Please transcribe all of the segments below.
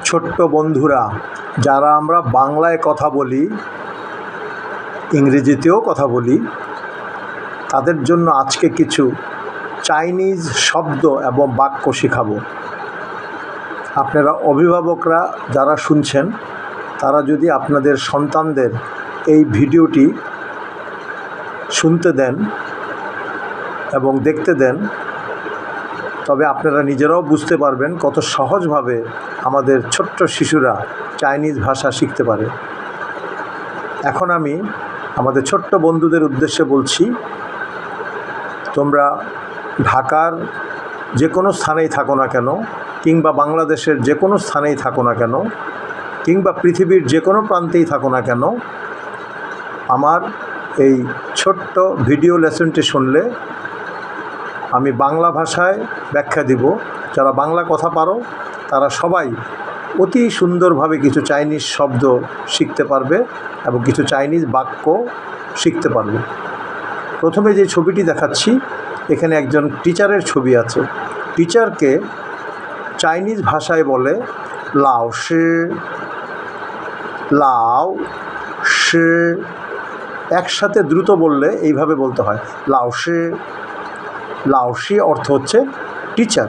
ছোট্ট বন্ধুরা, যারা আমরা বাংলায় কথা বলি, ইংরেজিতেও কথা বলি, তাদের জন্য আজকে কিছু চাইনিজ শব্দ এবং বাক্য শেখাবো। আপনারা অভিভাবকরা যারা শুনছেন, তারা যদি আপনাদের সন্তানদের এই ভিডিওটি শুনতে দেন এবং দেখতে দেন, তবে আপনারা নিজেরাও বুঝতে পারবেন কত সহজভাবে আমাদের ছোট্ট শিশুরা চাইনিজ ভাষা শিখতে পারে। এখন আমি আমাদের ছোট্ট বন্ধুদের উদ্দেশ্যে বলছি, তোমরা ঢাকার যে কোনো স্থানেই থাকো না কেন, কিংবা বাংলাদেশের যে কোনো স্থানেই থাকো না কেন, কিংবা পৃথিবীর যে কোনো প্রান্তেই থাকো না কেন, আমার এই ছোট্ট ভিডিও লেসনটি শুনলে আমি বাংলা ভাষায় ব্যাখ্যা দিব। যারা বাংলা কথা পারো তারা সবাই অতি সুন্দরভাবে কিছু চাইনিজ শব্দ শিখতে পারবে এবং কিছু চাইনিজ বাক্য শিখতে পারবে। প্রথমে যে ছবিটি দেখাচ্ছি, এখানে একজন টিচারের ছবি আছে। টিচারকে চাইনিজ ভাষায় বলে লাও শি। লাও শি একসাথে দ্রুত বললে এইভাবে বলতে হয়, লাও শি। লাও শি অর্থ হচ্ছে টিচার।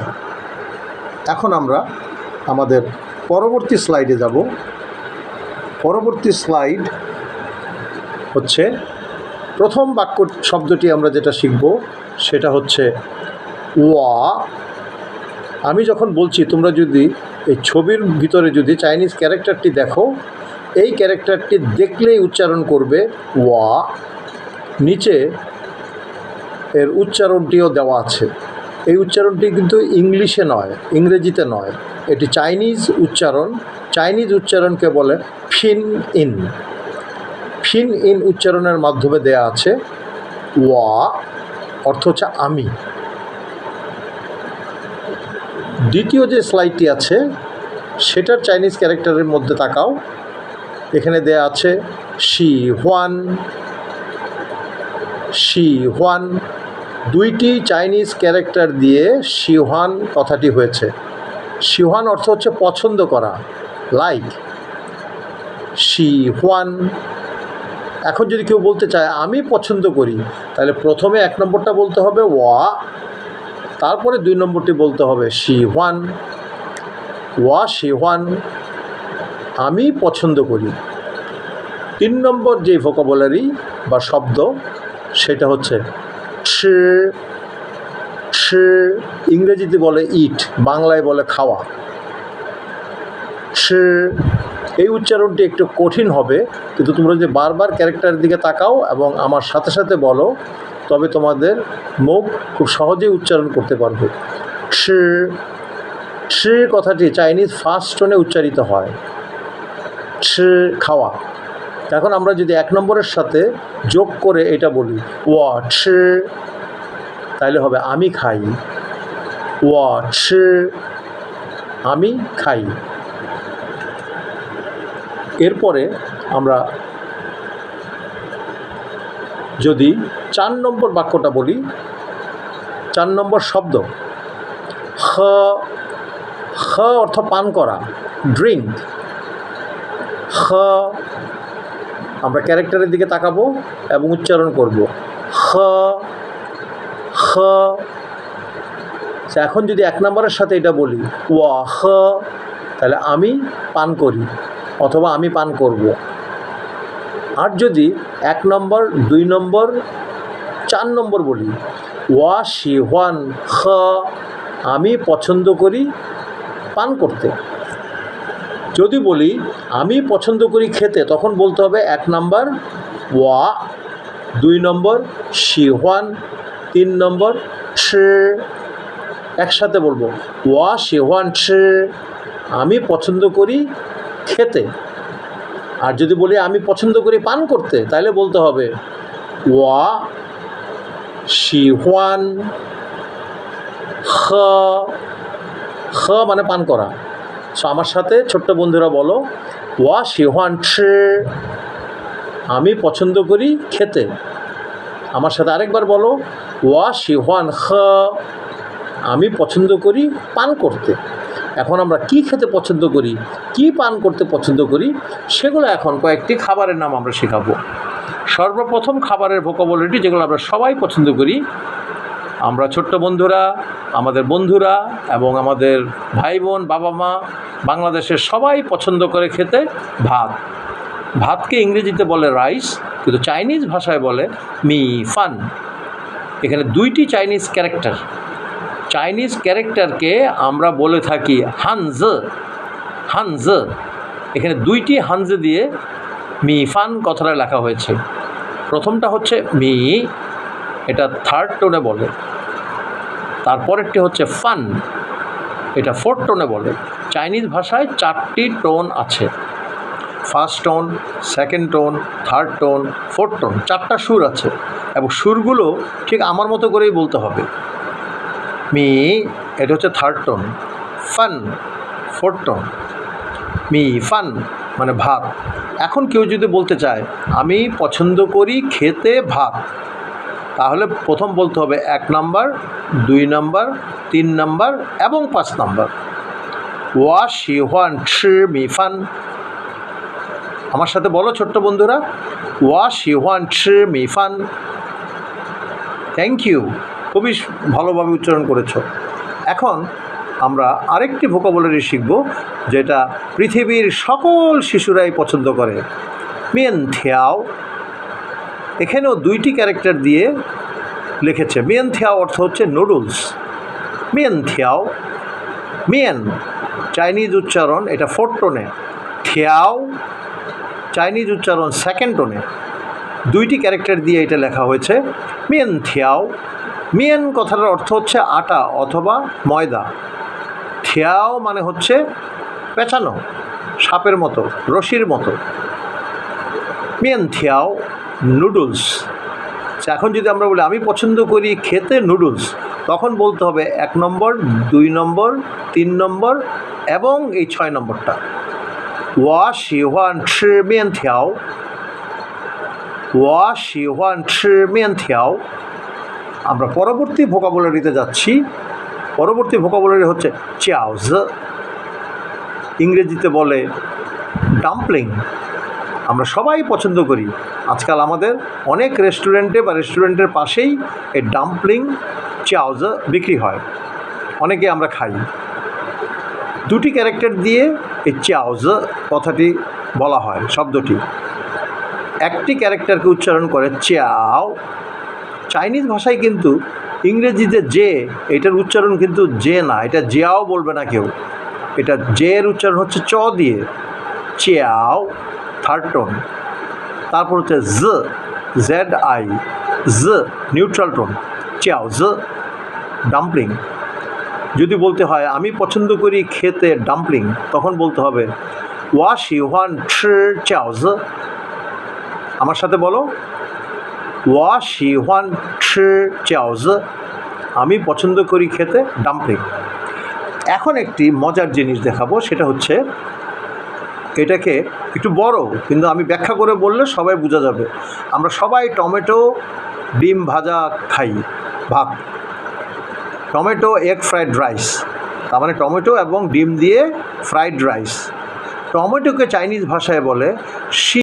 এখন আমরা আমাদের পরবর্তী স্লাইডে যাব। পরবর্তী স্লাইড হচ্ছে প্রথম বাক্য শব্দটি আমরা যেটা শিখব সেটা হচ্ছে ওয়া। আমি যখন বলছি, তোমরা যদি এই ছবির ভিতরে যদি চাইনিজ ক্যারেক্টারটি দেখো, এই ক্যারেক্টারটি দেখলেই উচ্চারণ করবে ওয়া। নিচে এর উচ্চারণটিও দেওয়া আছে। এই উচ্চারণটি কিন্তু ইংলিশে নয়, ইংরেজিতে নয়, এটি চাইনিজ উচ্চারণ। চাইনিজ উচ্চারণকে বলে ফিন ইন। ফিন ইন উচ্চারণের মাধ্যমে দেয়া আছে ওয়া, অর্থ হচ্ছে আমি। দ্বিতীয় যে স্লাইডটি আছে সেটার চাইনিজ ক্যারেক্টারের মধ্যে তাকাও। এখানে দেয়া আছে শি হোয়ান। শি হোয়ান, দুইটি চাইনিজ ক্যারেক্টার দিয়ে শিহান কথাটি হয়েছে। শিহান অর্থ হচ্ছে পছন্দ করা, লাইক। She Juan. এখন যদি কেউ বলতে চায় আমি পছন্দ করি, তাহলে প্রথমে 1 নম্বরটা বলতে হবে ওয়া, তারপরে 2 নম্বরটি বলতে হবে শি হোয়ান। ওয়া শি হোয়ান, আমি পছন্দ করি। 3 নম্বর যে ভোকাবুলারি বা শব্দ সেটা হচ্ছে ছি। ছি ইংরেজিতে বলে ইট, বাংলায় বলে খাওয়া। ছি, এই উচ্চারণটি একটু কঠিন হবে, কিন্তু তোমরা যদি বারবার ক্যারেক্টারের দিকে তাকাও এবং আমার সাথে সাথে বলো, তবে তোমাদের মুখ খুব সহজেই উচ্চারণ করতে পারবে। ছি। ছি কথাটি চাইনিজ ফার্স্ট টোনে উচ্চারিত হয়, ছি খাওয়া। এখন আমরা যদি 1 নম্বরের সাথে যোগ করে এটা বলি ওয়া ছি, তাইলে হবে আমি খাই। ওয়া ছি, আমি খাই। এরপরে আমরা যদি 4 নম্বর বাক্যটা বলি, 4 নম্বর শব্দ খ। খ অর্থ পান করা, ড্রিঙ্ক। খ, আমরা ক্যারেক্টারের দিকে তাকাবো এবং উচ্চারণ করব খ। খ। এখন যদি 1 নম্বরের সাথে এটা বলি ওয়া খ, তাহলে আমি পান করি অথবা আমি পান করব। আর যদি 1 নম্বর, 2 নম্বর, 4 নম্বর বলি ওয়া শি হোয়ান খ, আমি পছন্দ করি পান করতে। যদি বলি আমি পছন্দ করি খেতে, তখন বলতে হবে 1 নম্বর ওয়া, 2 নম্বর শি হোয়ান, 3 নম্বর ছি। একসাথে বলবো ওয়া শি হোয়ান ছি, আমি পছন্দ করি খেতে। আর যদি বলি আমি পছন্দ করি পান করতে, তাহলে বলতে হবে ওয়া শি হোয়ান খ। খ মানে পান করা। সো আমার সাথে ছোট্ট বন্ধুরা বলো ওয়া শি হোয়ান ছি, আমি পছন্দ করি খেতে। আমার সাথে আরেকবার বলো ওয়া শি হোয়ান খ, আমি পছন্দ করি পান করতে। এখন আমরা কি খেতে পছন্দ করি, কি পান করতে পছন্দ করি, সেগুলো এখন কয়েকটি খাবারের নাম আমরা শেখাবো। সর্বপ্রথম খাবারের ভোকাবুলারি যেগুলো আমরা সবাই পছন্দ করি, আমরা ছোট্ট বন্ধুরা, আমাদের বন্ধুরা এবং আমাদের ভাই বোন, বাবা মা, বাংলাদেশের সবাই পছন্দ করে খেতে ভাত। ভাতকে ইংরেজিতে বলে রাইস, কিন্তু চাইনিজ ভাষায় বলে মি ফান। এখানে দুইটি চাইনিজ ক্যারেক্টার। চাইনিজ ক্যারেক্টারকে আমরা বলে থাকি হানজ। হানজ, এখানে দুইটি হানজ দিয়ে মি ফান কথাটা লেখা হয়েছে। প্রথমটা হচ্ছে মি, এটা থার্ড টোনে বলে। তারপরেরটি হচ্ছে ফান, এটা ফোর্থ টোনে বলে। চাইনিজ ভাষায় 4টি টোন আছে, first tone, second tone, third tone, fourth tone, 4টা সুর আছে এবং সুরগুলো ঠিক আমার মতো করেই বলতে হবে। মি, এটা হচ্ছে third tone, fun fourth tone, me fun মানে ভাত। এখন কেউ যদি বলতে চায় আমি পছন্দ করি খেতে ভাত, তাহলে প্রথম বলতে হবে 1 নাম্বার, 2 নাম্বার, 3 নাম্বার এবং 5 নাম্বার। ওয়া শি হুয়ান ছি মি ফান। আমার সাথে বলো ছোট্ট বন্ধুরা, ওয়া শি হুয়ান ছি মি ফান। থ্যাংক ইউ, খুবই ভালোভাবে উচ্চারণ করেছো। এখন আমরা আরেকটি ভোকাবুলারি শিখব, যেটা পৃথিবীর সকল শিশুরাই পছন্দ করে, মিয়েন থিয়াও। এখানেও 2টি ক্যারেক্টার দিয়ে লিখেছে। মিয়েন থিয়াও অর্থ হচ্ছে নুডলস। মিয়েন থিয়াও, মিয়েন চাইনিজ উচ্চারণ, এটা ফোর্থ টোনে। থিয়াও চাইনিজ উচ্চারণ সেকেন্ড টোনে। 2টি ক্যারেক্টার দিয়ে এটা লেখা হয়েছে মিয়েন থিয়াও। মিয়েন কথাটার অর্থ হচ্ছে আটা অথবা ময়দা। থিয়াও মানে হচ্ছে পেঁচানো, সাপের মতো, রশির মতো। মিয়েন থিয়াও নুডলস। এখন যদি আমরা বলি আমি পছন্দ করি খেতে নুডলস, তখন বলতে হবে 1 নম্বর, 2 নম্বর, 3 নম্বর এবং এই 6 নম্বরটা। ওয়া শি হুয়ান ছি মিয়েন থিয়াও, ওয়া শি হুয়ান ছি মিয়েন থিয়াও। আমরা পরবর্তী ভোকাবুলারিতে যাচ্ছি। পরবর্তী ভোকাবুলারি হচ্ছে চাওজ। ইংরেজিতে বলে ডাম্পলিং। আমরা সবাই পছন্দ করি। আজকাল আমাদের অনেক রেস্টুরেন্টে বা রেস্টুরেন্টের পাশেই এই ডাম্পলিং চাওজ বিক্রি হয়, অনেকে আমরা খাই। 2টি ক্যারেক্টার দিয়ে এই চাওজ কথাটি বলা হয়, শব্দটি। একটি ক্যারেক্টারকে উচ্চারণ করে চাও। চাইনিজ ভাষায় কিন্তু ইংরেজিতে যে, এটার উচ্চারণ কিন্তু যে না, এটা জিয়াও বলবে না কেউ। এটা জে এর উচ্চারণ হচ্ছে চ দিয়ে, চিয়াও থার্ড টোন। তারপর হচ্ছে জ, জেড আই, জ নিউট্রাল টোন, চিয়াও জ ডাম্পলিং। যদি বলতে হয় আমি পছন্দ করি খেতে ডাম্পলিং, তখন বলতে হবে ওয়া শি হুয়ান ছি চাও জ। আমার সাথে বলো, ওয়া শি হুয়ান ছি চাও জ। আমি পছন্দ করি খেতে ডাম্পলিং। এখন একটি মজার জিনিস দেখাবো, সেটা হচ্ছে এটাকে একটু বড়, কিন্তু আমি ব্যাখ্যা করে বললে সবাই বোঝা যাবে। আমরা সবাই টমেটো ডিম ভাজা খাই, ভাত, টমেটো এগ ফ্রাইড রাইস, তার মানে টমেটো এবং ডিম দিয়ে ফ্রাইড রাইস। টমেটোকে চাইনিজ ভাষায় বলে শি